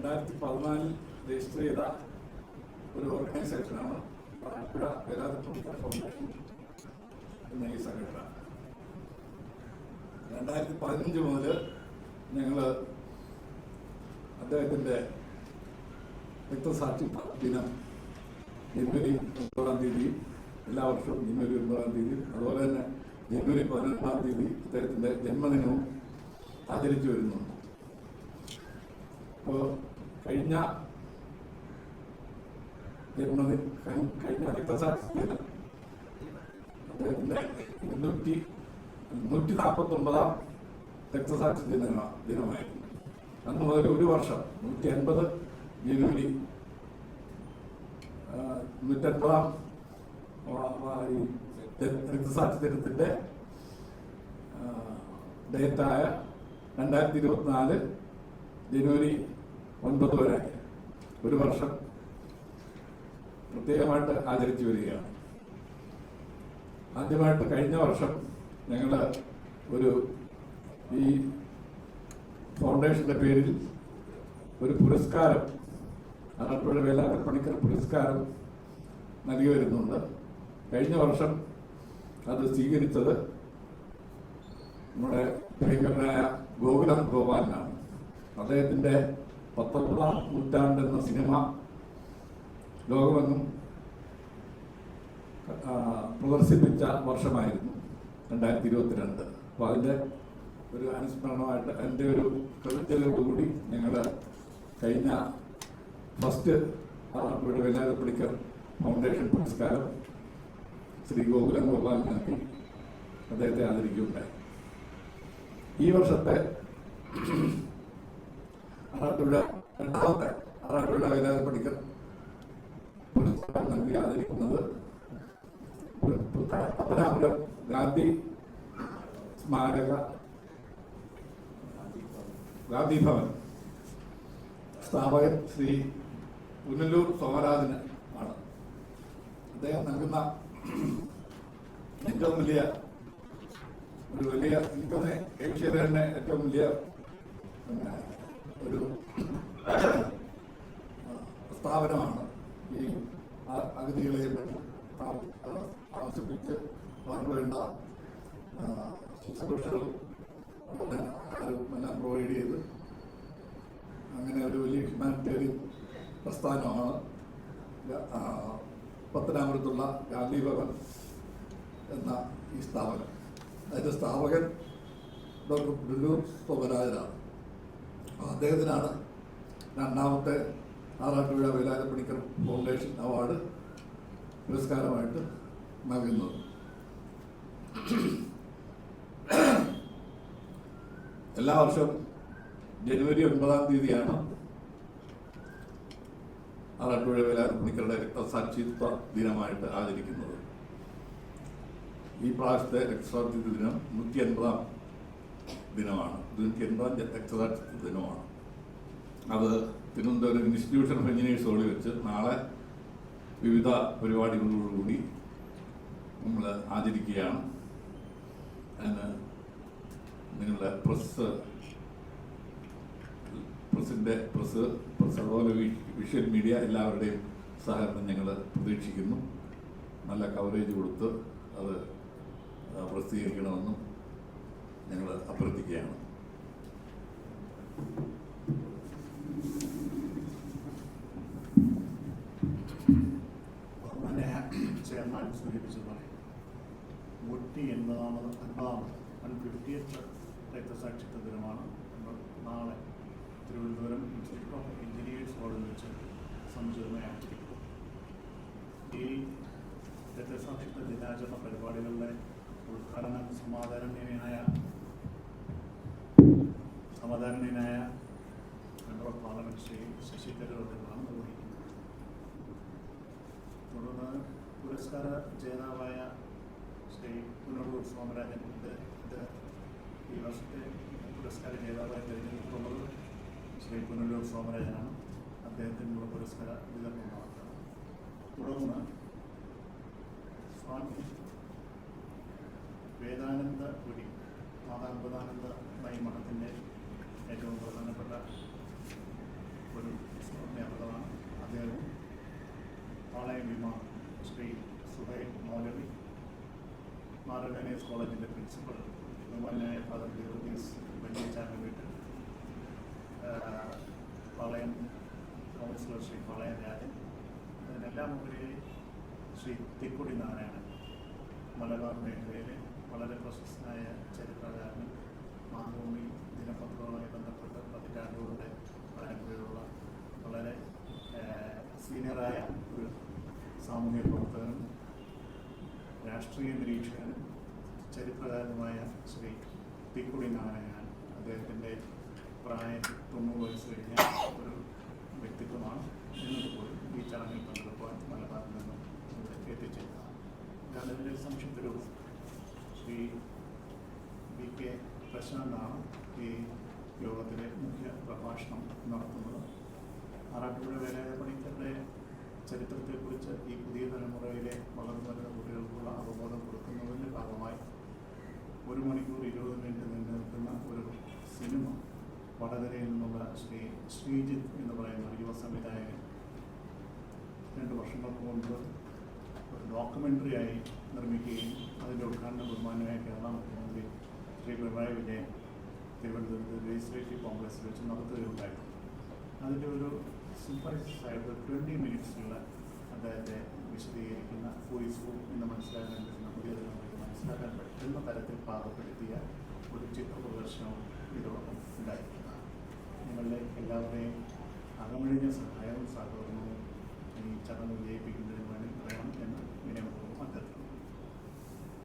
2014 register ചെയ്ത ഒരു ഓർഗനൈസേഷനാണ് Alappuzha Velayudha foundation എന്ന ഈ സംഘടന. 2015 മുതൽ ഞങ്ങൾ അദ്ദേഹത്തിൻ്റെ രക്തസാക്ഷി ദിനം ജനുവരി 9-ാം തീയതി, എല്ലാ വർഷവും ജനുവരി 9-ാം തീയതി, അതുപോലെ തന്നെ ജനുവരി 11-ാം തീയതി അദ്ദേഹത്തിൻ്റെ ജന്മദിനവും ആചരിച്ചു വരുന്നുണ്ട്. അപ്പോൾ കഴിഞ്ഞ രക്തസാക്ഷി ദിനം അദ്ദേഹത്തിൻ്റെ 149-ാം രക്തസാക്ഷി ദിനമായിരുന്നു. അന്ന് മുതൽ ഒരു വർഷം 150 ജനുവരി 150-ാം രക്തസാക്ഷി ദിനത്തിൻ്റെ ഡേറ്റായ 2024 ജനുവരി 9 വരെ ഒരു വർഷം പ്രത്യേകമായിട്ട് ആചരിച്ചു വരികയാണ്. ആദ്യമായിട്ട് കഴിഞ്ഞ വർഷം ഞങ്ങൾ ഈ ഫൗണ്ടേഷന്റെ പേരിൽ ഒരു പുരസ്കാരം, ആലപ്പുഴ വേലായുധ പണിക്കർ പുരസ്കാരം നൽകി വരുന്നുണ്ട്. കഴിഞ്ഞ വർഷം അത് സ്വീകരിച്ചത് നമ്മുടെ പ്രിയങ്കരനായ ഗോകുലം ഗോപാലനാണ്. അദ്ദേഹത്തിൻ്റെ 19-ാം നൂറ്റാണ്ട് എന്ന സിനിമ ലോകമെങ്ങും പ്രദർശിപ്പിച്ച വർഷമായിരുന്നു 2022. അപ്പോൾ അതിൻ്റെ ഒരു അനുസ്മരണമായിട്ട് എൻ്റെ ഒരു കൃതജ്ഞതയോടുകൂടി ഞങ്ങൾ കഴിഞ്ഞ ഫസ്റ്റ് ആലപ്പുഴ വേലായുധ പണിക്കർ ഫൗണ്ടേഷൻ പുരസ്കാരം ശ്രീ ഗോകുലം ഗോപാൽ നൽകി അദ്ദേഹത്തെ ആദരിക്കുകയുണ്ടായി. ഈ വർഷത്തെ രണ്ടാമത്തെ ആലപ്പുഴ വേലായുധ പണിക്കർ പുരസ്കാരം നൽകി ആദരിക്കുന്നത് പത്തനാപുരം ഗാന്ധി സ്മാരക ഗാന്ധി ഭവൻ സ്ഥാപകൻ ശ്രീ പുനലൂർ സോമരാജന് ആണ്. അദ്ദേഹം നൽകുന്ന ഏറ്റവും വലിയ എനിക്കൊന്ന് ഏഷ്യയിലെ തന്നെ ഏറ്റവും വലിയ ഒരു സ്ഥാപനമാണ്. ഈ അഗതികളെ താമസിപ്പിച്ച് അവർക്ക് വേണ്ട ശുശ്രൂഷകളും എല്ലാം പ്രൊവൈഡ് ചെയ്ത് അങ്ങനെ ഒരു വലിയ ഹ്യൂമാനിറ്റേറിയൻ പ്രസ്ഥാനമാണ് പത്തനാപുരത്തുള്ള ഗാന്ധി ഭവൻ എന്ന ഈ സ്ഥാപനം. അതിൻ്റെ സ്ഥാപകൻ ഡോക്ടർ പുനലൂർ സോമരാജനാണ്. അദ്ദേഹത്തിനാണ് രണ്ടാമത്തെ ആലപ്പുഴ വേലായുധ പണിക്കർ ഫൗണ്ടേഷൻ അവാർഡ് പുരസ്കാരമായിട്ട് നൽകുന്നത്. എല്ലാ വർഷവും ജനുവരി 9-ാം തീയതിയാണ് ആലപ്പുഴ വേലായുധ പണിക്കരുടെ രക്തസാക്ഷിത്വ ദിനമായിട്ട് ആചരിക്കുന്നത്. ഈ പ്രാവശ്യത്തെ രക്തസാക്ഷിത്വ ദിനം 150-ാം ദിനമാണ്. 150-ാം രക്തസാക്ഷിത്വ ദിനമാണ്. അത് തിരുവനന്തപുരം ഇൻസ്റ്റിറ്റ്യൂഷൻ ഓഫ് എഞ്ചിനീയേഴ്സ് ഹോളിൽ വെച്ച് നാളെ വിവിധ പരിപാടികളോടുകൂടി നമ്മൾ ആചരിക്കുകയാണ്. അതിന് നിങ്ങളുടെ പ്രസ് അതുപോലെ വിഷ്വൽ മീഡിയ എല്ലാവരുടെയും സഹകരണം ഞങ്ങൾ പ്രതീക്ഷിക്കുന്നു. നല്ല കവറേജ് കൊടുത്ത് അത് പ്രസിദ്ധീകരിക്കണമെന്നും ഞങ്ങൾ അഭ്യർത്ഥിക്കുകയാണ്. ചെയർമാൻ സൂചിപ്പിച്ചതുപോലെ 150th രക്തസാക്ഷിത്വ ദിനമാണ് നമ്മൾ നാളെ തിരുവനന്തപുരം ഇൻസ്റ്റിറ്റ്യൂട്ട് ഓഫ് എഞ്ചിനീയേഴ്സ് ഹോളിൽ വെച്ച് സമുചിതമായി ആചരിക്കും. ഈ രക്തസാക്ഷിത്വ ദിനാചരണ പരിപാടികളുടെ ഉദ്ഘാടനം സമാധാരണീയനായ member of parliament Shri Shashi തരൂരാണ് നിർവഹിക്കുന്നത്. തുടർന്ന് പുരസ്കാര ജേതാവായ ശ്രീ പുനലൂർ സോമരാജൻ, ഈ വർഷത്തെ പുരസ്കാര ജേതാവായി തിരഞ്ഞെടുത്തിട്ടുള്ളത് ശ്രീ പുനലൂർ സോമരാജനാണ്. അദ്ദേഹത്തിനുള്ള പുരസ്കാര വിതരണം നടത്തുന്നത്. തുടർന്ന് സ്വാമി വേദാനന്ദപുരി മാതാ അമൃതാനന്ദ മഠത്തിൻ്റെ ഏറ്റവും പ്രധാനപ്പെട്ട ഒരു എസ് കോളേജിൻ്റെ പ്രിൻസിപ്പൽ ബഹുമാനായ ഫാദർ ഗീവർഗീസ് വെള്ളിച്ചാമി വീട്ടിൽ, പാളയം കൗൺസിലർ ശ്രീ പാളയം രാജൻ, അതിനെല്ലാം ഉപരി ശ്രീ തിക്കുടി നാരായണൻ, മലബാർ മേഖലയിലെ വളരെ പ്രശസ്തനായ ചരിത്രകാരനും മാതൃഭൂമി ദിനപത്രവുമായി ബന്ധപ്പെട്ട് പതിറ്റാണ്ടുകളുടെ പരമ്പരയുള്ള വളരെ സീനിയറായ ഒരു സാമൂഹ്യ പ്രവർത്തകനും രാഷ്ട്രീയ നിരീക്ഷകനും ചരിത്രകാരനുമായ ശ്രീ തിക്കുടി നാരായണൻ. അദ്ദേഹത്തിൻ്റെ പ്രായം 90 വയസ്സ് കഴിഞ്ഞ ഒരു വ്യക്തിത്വമാണ്. എന്നതുപോലും ഈ ചടങ്ങിൽ പങ്കെടുക്കുവാൻ മലബാറിൽ നിന്നും ഇവിടെ എത്തിച്ചേരുന്നതാണ്. ഇതാണ് ഇതിൻ്റെ സംക്ഷിപ്തരൂപം. ശ്രീ വി കെ പ്രശാന്താണ് ഈ യോഗത്തിലെ മുഖ്യ പ്രഭാഷണം നടത്തുന്നത്. ആറാട്ടുപുഴ വേലായുധ പണിക്കരുടെ ചരിത്രത്തെക്കുറിച്ച് ഈ പുതിയ തലമുറയിലെ വളർന്നു വരുന്ന കുട്ടികൾക്കുള്ള അവബോധം കൊടുക്കുന്നതിൻ്റെ ഭാഗമായി 1 മണിക്കൂർ 20 മിനിറ്റ് നീണ്ടു നിൽക്കുന്ന ഒരു സിനിമ വടകരയിൽ നിന്നുള്ള ശ്രീ ശ്രീജിത്ത് എന്ന് പറയുന്ന ഒരു യുവ സംവിധായകൻ 2 വർഷങ്ങൾക്ക് മുൻപ് ഒരു ഡോക്യുമെൻ്ററിയായി നിർമ്മിക്കുകയും അതിൻ്റെ ഉദ്ഘാടനം ബഹുമാന്യമായ കേരള മുഖ്യമന്ത്രി ശ്രീ പിണറായി വിജയൻ തിരുവനന്തപുരത്ത് ലെജിസ്ലേറ്റീവ് കോംപ്ലക്സിൽ വെച്ച് നടത്തുകയുണ്ടായിരുന്നു. അതിൻ്റെ ഒരു സിംപൈസായിട്ട് 20 മിനിറ്റ്സുള്ള അദ്ദേഹത്തെ വിശദീകരിക്കുന്ന ഹൂയിസ് എന്ന് മനസ്സിലാക്കാൻ പറ്റുന്ന പുതിയ തലമുറയ്ക്ക് മനസ്സിലാക്കാൻ പറ്റുന്ന തരത്തിൽ പാകപ്പെടുത്തിയ ഒരു ചിത്ര പ്രദർശനവും ഇതോടൊപ്പം ഉണ്ടായിരിക്കുന്നതാണ്. നിങ്ങളുടെ എല്ലാവരുടെയും അകമഴിഞ്ഞ സഹായവും സഹകരണവും ഈ ചടങ്ങ് വിജയിപ്പിക്കുന്നതിന് വേണ്ടി വേണം എന്ന് വിനയപൂർവ്വം അഭ്യർത്ഥിക്കുന്നു.